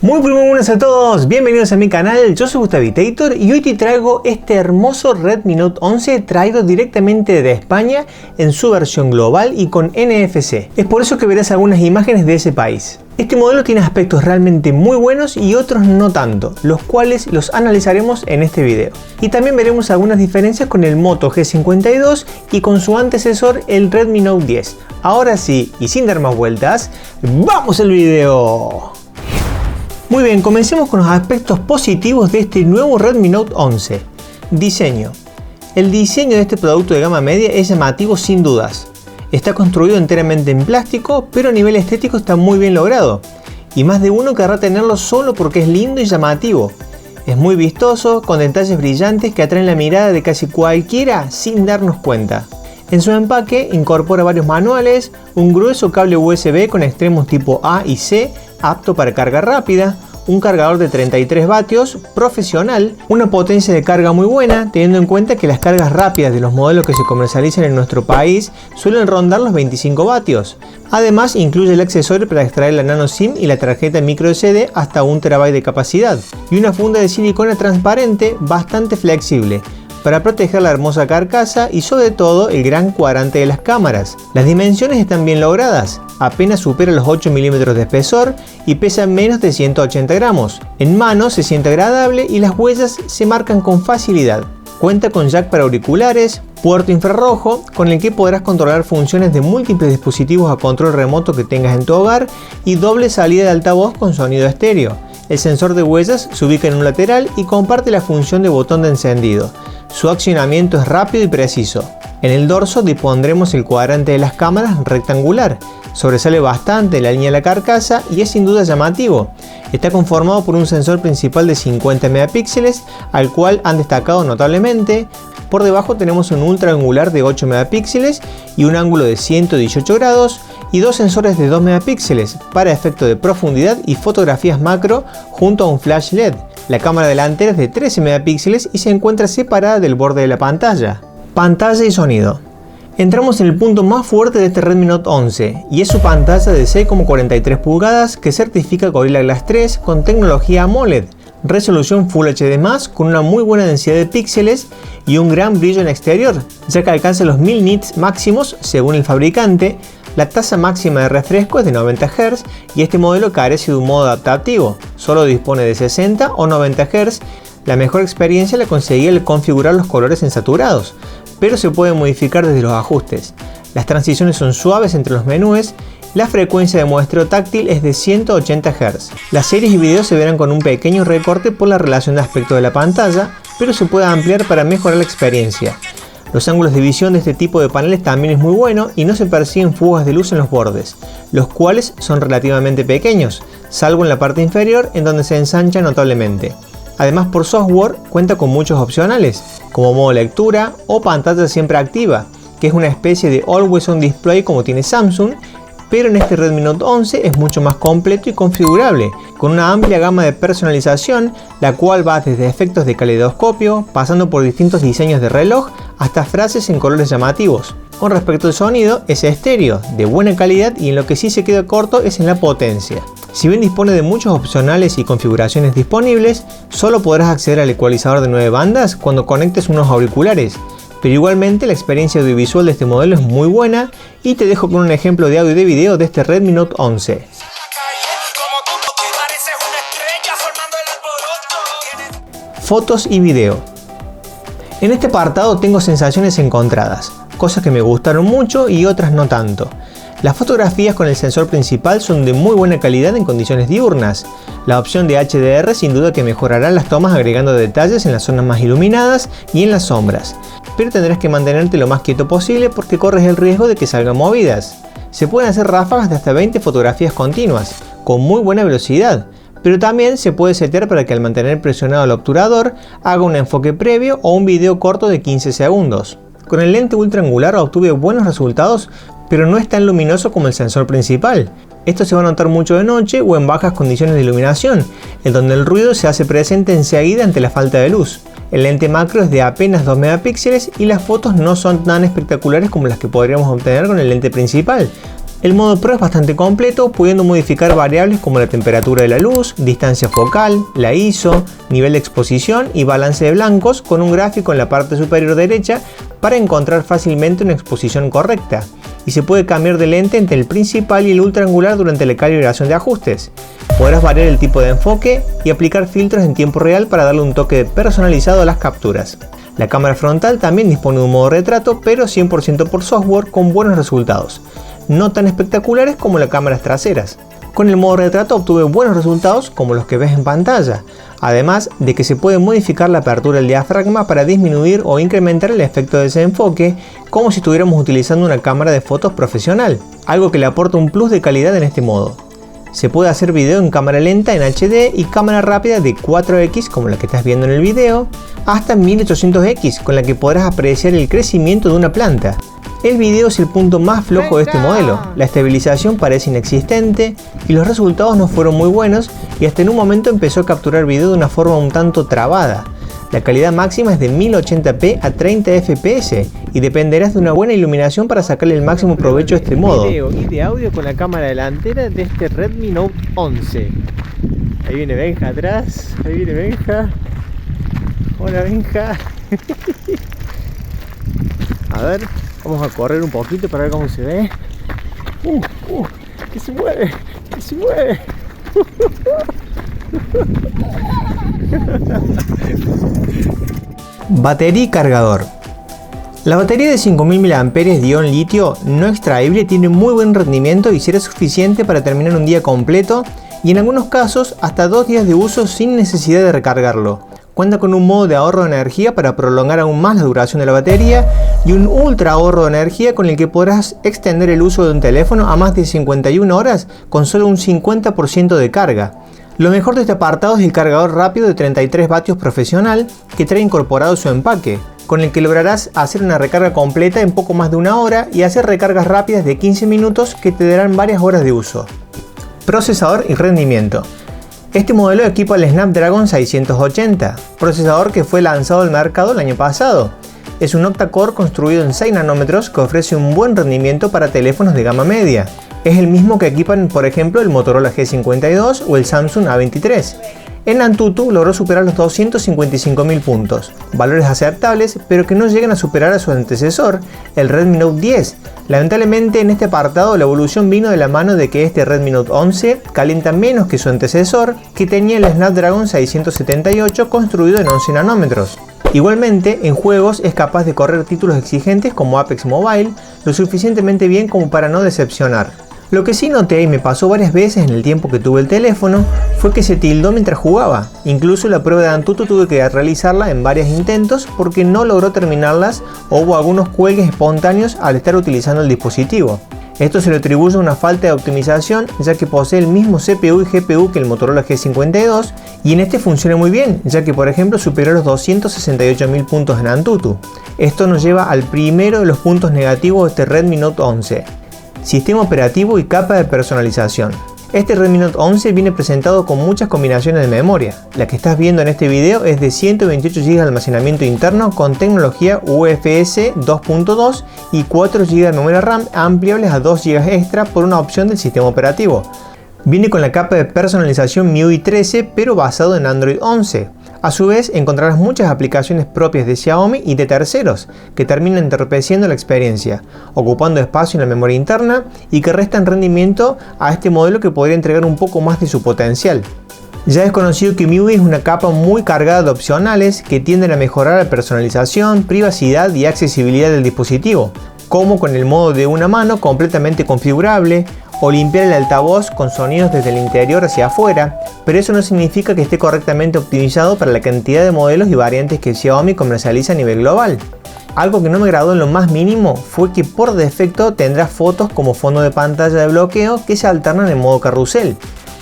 Muy buenas a todos, bienvenidos a mi canal, yo soy Gustavitator y hoy te traigo este hermoso Redmi Note 11 traído directamente de España en su versión global y con NFC. Es por eso que verás algunas imágenes de ese país. Este modelo tiene aspectos realmente muy buenos y otros no tanto, los cuales los analizaremos en este video. Y también veremos algunas diferencias con el Moto G52 y con su antecesor el Redmi Note 10. Ahora sí, y sin dar más vueltas, ¡vamos al video! Muy bien, comencemos con los aspectos positivos de este nuevo Redmi Note 11. Diseño. El diseño de este producto de gama media es llamativo sin dudas. Está construido enteramente en plástico, pero a nivel estético está muy bien logrado. Y más de uno querrá tenerlo solo porque es lindo y llamativo. Es muy vistoso, con detalles brillantes que atraen la mirada de casi cualquiera sin darnos cuenta. En su empaque incorpora varios manuales, un grueso cable USB con extremos tipo A y C, apto para carga rápida, un cargador de 33 vatios profesional, una potencia de carga muy buena, teniendo en cuenta que las cargas rápidas de los modelos que se comercializan en nuestro país suelen rondar los 25 vatios. Además, incluye el accesorio para extraer la nano SIM y la tarjeta micro SD hasta 1 TB de capacidad, y una funda de silicona transparente bastante flexible, para proteger la hermosa carcasa y sobre todo el gran cuadrante de las cámaras. Las dimensiones están bien logradas, apenas supera los 8 milímetros de espesor y pesa menos de 180 gramos. En mano se siente agradable y las huellas se marcan con facilidad. Cuenta con jack para auriculares, puerto infrarrojo con el que podrás controlar funciones de múltiples dispositivos a control remoto que tengas en tu hogar y doble salida de altavoz con sonido estéreo. El sensor de huellas se ubica en un lateral y comparte la función de botón de encendido. Su accionamiento es rápido y preciso. En el dorso dispondremos el cuadrante de las cámaras rectangular. Sobresale bastante la línea de la carcasa y es sin duda llamativo. Está conformado por un sensor principal de 50 megapíxeles, al cual han destacado notablemente. Por debajo tenemos un ultra angular de 8 megapíxeles y un ángulo de 118 grados y dos sensores de 2 megapíxeles para efecto de profundidad y fotografías macro junto a un flash LED. La cámara delantera es de 13 megapíxeles y se encuentra separada del borde de la pantalla. Pantalla y sonido. Entramos en el punto más fuerte de este Redmi Note 11 y es su pantalla de 6,43 pulgadas que certifica Gorilla Glass 3 con tecnología AMOLED, resolución Full HD+, con una muy buena densidad de píxeles y un gran brillo en exterior, ya que alcanza los 1000 nits máximos según el fabricante. La tasa máxima de refresco es de 90 Hz y este modelo carece de un modo adaptativo, solo dispone de 60 o 90 Hz. La mejor experiencia la conseguí al configurar los colores en saturados, pero se puede modificar desde los ajustes. Las transiciones son suaves entre los menús. La frecuencia de muestreo táctil es de 180 Hz. Las series y videos se verán con un pequeño recorte por la relación de aspecto de la pantalla, pero se puede ampliar para mejorar la experiencia. Los ángulos de visión de este tipo de paneles también es muy bueno y no se perciben fugas de luz en los bordes, los cuales son relativamente pequeños, salvo en la parte inferior en donde se ensancha notablemente. Además, por software cuenta con muchos opcionales, como modo lectura o pantalla siempre activa, que es una especie de Always On Display como tiene Samsung, pero en este Redmi Note 11 es mucho más completo y configurable, con una amplia gama de personalización, la cual va desde efectos de caleidoscopio, pasando por distintos diseños de reloj, hasta frases en colores llamativos. Con respecto al sonido, es estéreo, de buena calidad y en lo que sí se queda corto es en la potencia. Si bien dispone de muchos opcionales y configuraciones disponibles, solo podrás acceder al ecualizador de 9 bandas cuando conectes unos auriculares. Pero igualmente la experiencia audiovisual de este modelo es muy buena y te dejo con un ejemplo de audio y de video de este Redmi Note 11. Fotos y video. En este apartado tengo sensaciones encontradas, cosas que me gustaron mucho y otras no tanto. Las fotografías con el sensor principal son de muy buena calidad en condiciones diurnas. La opción de HDR sin duda que mejorará las tomas agregando detalles en las zonas más iluminadas y en las sombras, pero tendrás que mantenerte lo más quieto posible porque corres el riesgo de que salgan movidas. Se pueden hacer ráfagas de hasta 20 fotografías continuas, con muy buena velocidad, pero también se puede setear para que al mantener presionado el obturador haga un enfoque previo o un video corto de 15 segundos. Con el lente ultra angular obtuve buenos resultados, pero no es tan luminoso como el sensor principal. Esto se va a notar mucho de noche o en bajas condiciones de iluminación, en donde el ruido se hace presente enseguida ante la falta de luz. El lente macro es de apenas 2 megapíxeles y las fotos no son tan espectaculares como las que podríamos obtener con el lente principal, El modo Pro es bastante completo, pudiendo modificar variables como la temperatura de la luz, distancia focal, la ISO, nivel de exposición y balance de blancos, con un gráfico en la parte superior derecha para encontrar fácilmente una exposición correcta. Y se puede cambiar de lente entre el principal y el ultra angular durante la calibración de ajustes. Podrás variar el tipo de enfoque y aplicar filtros en tiempo real para darle un toque personalizado a las capturas. La cámara frontal también dispone de un modo retrato, pero 100% por software, con buenos resultados, no tan espectaculares como las cámaras traseras. Con el modo retrato obtuve buenos resultados como los que ves en pantalla, además de que se puede modificar la apertura del diafragma para disminuir o incrementar el efecto de desenfoque, como si estuviéramos utilizando una cámara de fotos profesional, algo que le aporta un plus de calidad en este modo. Se puede hacer video en cámara lenta en HD y cámara rápida de 4X como la que estás viendo en el video, hasta 1800X con la que podrás apreciar el crecimiento de una planta. El video es el punto más flojo de este modelo, la estabilización parece inexistente y los resultados no fueron muy buenos, y hasta en un momento empezó a capturar video de una forma un tanto trabada. La calidad máxima es de 1080p a 30 fps y dependerás de una buena iluminación para sacarle el máximo provecho a este modo. Video y de audio con la cámara delantera de este Redmi Note 11. Ahí viene Benja atrás, ahí viene Benja. Hola Benja. A ver, vamos a correr un poquito para ver cómo se ve. Que se mueve, que se mueve. Batería y cargador. La batería de 5000 mAh de ion litio no extraíble tiene muy buen rendimiento y será suficiente para terminar un día completo, y en algunos casos hasta 2 días de uso sin necesidad de recargarlo. Cuenta con un modo de ahorro de energía para prolongar aún más la duración de la batería y un ultra ahorro de energía con el que podrás extender el uso de un teléfono a más de 51 horas con solo un 50% de carga. Lo mejor de este apartado es el cargador rápido de 33 vatios profesional que trae incorporado su empaque, con el que lograrás hacer una recarga completa en poco más de una hora y hacer recargas rápidas de 15 minutos que te darán varias horas de uso. Procesador y rendimiento. Este modelo equipa el Snapdragon 680, procesador que fue lanzado al mercado el año pasado. Es un octa-core construido en 6 nanómetros que ofrece un buen rendimiento para teléfonos de gama media. Es el mismo que equipan, por ejemplo, el Motorola G52 o el Samsung A23. En Antutu logró superar los 255.000 puntos, valores aceptables pero que no llegan a superar a su antecesor, el Redmi Note 10. Lamentablemente en este apartado la evolución vino de la mano de que este Redmi Note 11 calienta menos que su antecesor, que tenía el Snapdragon 678 construido en 11 nanómetros. Igualmente, en juegos es capaz de correr títulos exigentes como Apex Mobile lo suficientemente bien como para no decepcionar. Lo que sí noté y me pasó varias veces en el tiempo que tuve el teléfono fue que se tildó mientras jugaba. Incluso la prueba de Antutu tuve que realizarla en varios intentos porque no logró terminarlas o hubo algunos cuelgues espontáneos al estar utilizando el dispositivo. Esto se le atribuye a una falta de optimización, ya que posee el mismo CPU y GPU que el Motorola G52 y en este funciona muy bien, ya que por ejemplo superó los 268.000 puntos en Antutu. Esto nos lleva al primero de los puntos negativos de este Redmi Note 11. Sistema operativo y capa de personalización. Este Redmi Note 11 viene presentado con muchas combinaciones de memoria. La que estás viendo en este video es de 128 GB de almacenamiento interno con tecnología UFS 2.2 y 4 GB de memoria RAM ampliables a 2 GB extra por una opción del sistema operativo. Viene con la capa de personalización MIUI 13 pero basado en Android 11. A su vez encontrarás muchas aplicaciones propias de Xiaomi y de terceros que terminan entorpeciendo la experiencia, ocupando espacio en la memoria interna y que restan rendimiento a este modelo que podría entregar un poco más de su potencial. Ya es conocido que MIUI es una capa muy cargada de opcionales que tienden a mejorar la personalización, privacidad y accesibilidad del dispositivo, como con el modo de una mano completamente configurable, o limpiar el altavoz con sonidos desde el interior hacia afuera, pero eso no significa que esté correctamente optimizado para la cantidad de modelos y variantes que Xiaomi comercializa a nivel global. Algo que no me agradó en lo más mínimo fue que por defecto tendrá fotos como fondo de pantalla de bloqueo que se alternan en modo carrusel,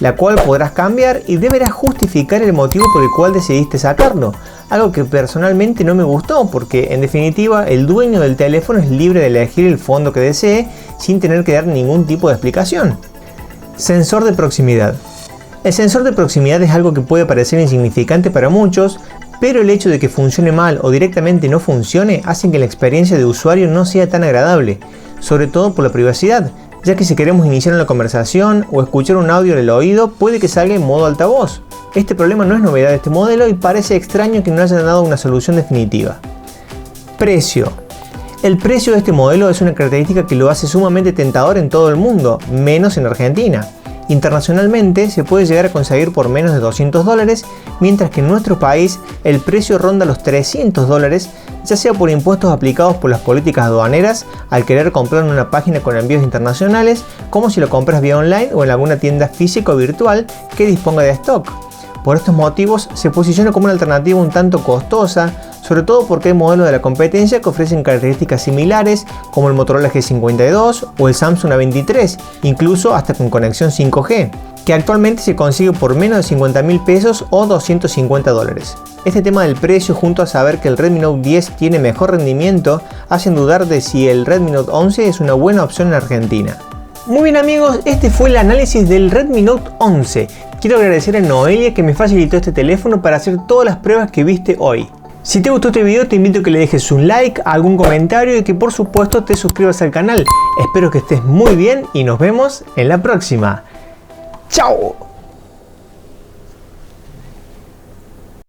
la cual podrás cambiar y deberás justificar el motivo por el cual decidiste sacarlo, algo que personalmente no me gustó porque en definitiva el dueño del teléfono es libre de elegir el fondo que desee sin tener que dar ningún tipo de explicación. Sensor de proximidad. El sensor de proximidad es algo que puede parecer insignificante para muchos, pero el hecho de que funcione mal o directamente no funcione hace que la experiencia de usuario no sea tan agradable, sobre todo por la privacidad, ya que si queremos iniciar una conversación o escuchar un audio en el oído, puede que salga en modo altavoz. Este problema no es novedad de este modelo y parece extraño que no hayan dado una solución definitiva. Precio. El precio de este modelo es una característica que lo hace sumamente tentador en todo el mundo, menos en Argentina. Internacionalmente se puede llegar a conseguir por menos de $200, mientras que en nuestro país el precio ronda los $300, ya sea por impuestos aplicados por las políticas aduaneras al querer comprar en una página con envíos internacionales, como si lo compras vía online o en alguna tienda física o virtual que disponga de stock. Por estos motivos se posiciona como una alternativa un tanto costosa, sobre todo porque hay modelos de la competencia que ofrecen características similares como el Motorola G52 o el Samsung A23, incluso hasta con conexión 5G, que actualmente se consigue por menos de 50.000 pesos o $250. Este tema del precio, junto a saber que el Redmi Note 10 tiene mejor rendimiento, hacen dudar de si el Redmi Note 11 es una buena opción en Argentina. Muy bien amigos, este fue el análisis del Redmi Note 11. Quiero agradecer a Noelia que me facilitó este teléfono para hacer todas las pruebas que viste hoy. Si te gustó este video te invito a que le dejes un like, algún comentario y que por supuesto te suscribas al canal. Espero que estés muy bien y nos vemos en la próxima. ¡Chao!